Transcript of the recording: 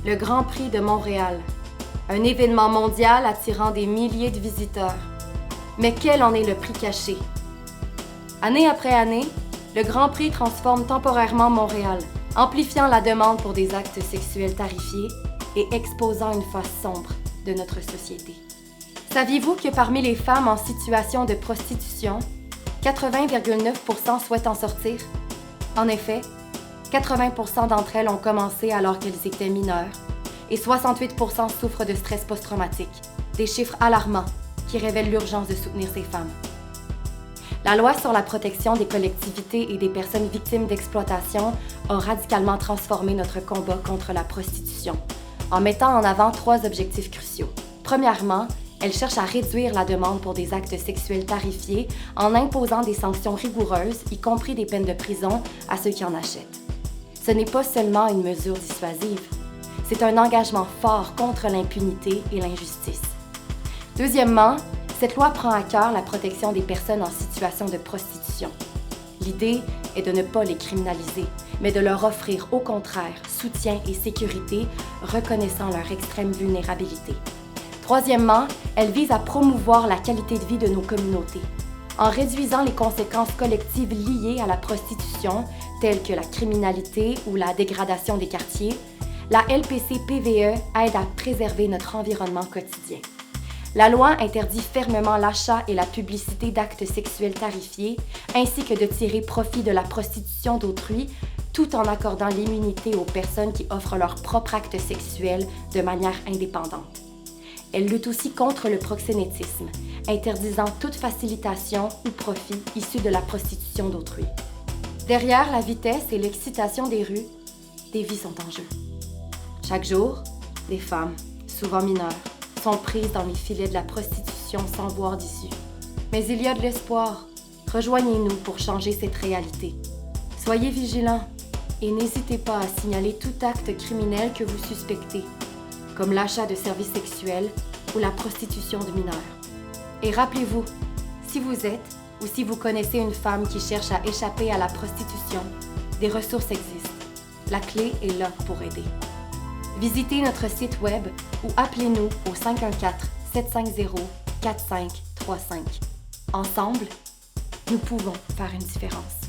le Grand Prix de Montréal, un événement mondial attirant des milliers de visiteurs. Mais quel en est le prix caché? Année après année, le Grand Prix transforme temporairement Montréal, amplifiant la demande pour des actes sexuels tarifiés et exposant une face sombre de notre société. Saviez-vous que parmi les femmes en situation de prostitution, 80,9% souhaitent en sortir? En effet, 80% d'entre elles ont commencé alors qu'elles étaient mineures et 68% souffrent de stress post-traumatique, des chiffres alarmants qui révèlent l'urgence de soutenir ces femmes. La loi sur la protection des collectivités et des personnes victimes d'exploitation a radicalement transformé notre combat contre la prostitution, en mettant en avant 3 objectifs cruciaux. Premièrement, elle cherche à réduire la demande pour des actes sexuels tarifiés en imposant des sanctions rigoureuses, y compris des peines de prison, à ceux qui en achètent. Ce n'est pas seulement une mesure dissuasive, c'est un engagement fort contre l'impunité et l'injustice. Deuxièmement, cette loi prend à cœur la protection des personnes en situation de prostitution. L'idée est de ne pas les criminaliser, mais de leur offrir au contraire soutien et sécurité, reconnaissant leur extrême vulnérabilité. Troisièmement, elle vise à promouvoir la qualité de vie de nos communautés. En réduisant les conséquences collectives liées à la prostitution, telles que la criminalité ou la dégradation des quartiers, la LPC-PVE aide à préserver notre environnement quotidien. La loi interdit fermement l'achat et la publicité d'actes sexuels tarifiés, ainsi que de tirer profit de la prostitution d'autrui, tout en accordant l'immunité aux personnes qui offrent leurs propres actes sexuels de manière indépendante. Elle lutte aussi contre le proxénétisme, interdisant toute facilitation ou profit issu de la prostitution d'autrui. Derrière la vitesse et l'excitation des rues, des vies sont en jeu. Chaque jour, des femmes, souvent mineures, sont prises dans les filets de la prostitution sans voir d'issue. Mais il y a de l'espoir. Rejoignez-nous pour changer cette réalité. Soyez vigilants et n'hésitez pas à signaler tout acte criminel que vous suspectez, comme l'achat de services sexuels ou la prostitution de mineurs. Et rappelez-vous, si vous êtes ou si vous connaissez une femme qui cherche à échapper à la prostitution, des ressources existent. La clé est là pour aider. Visitez notre site web ou appelez-nous au 514-750-4535. Ensemble, nous pouvons faire une différence.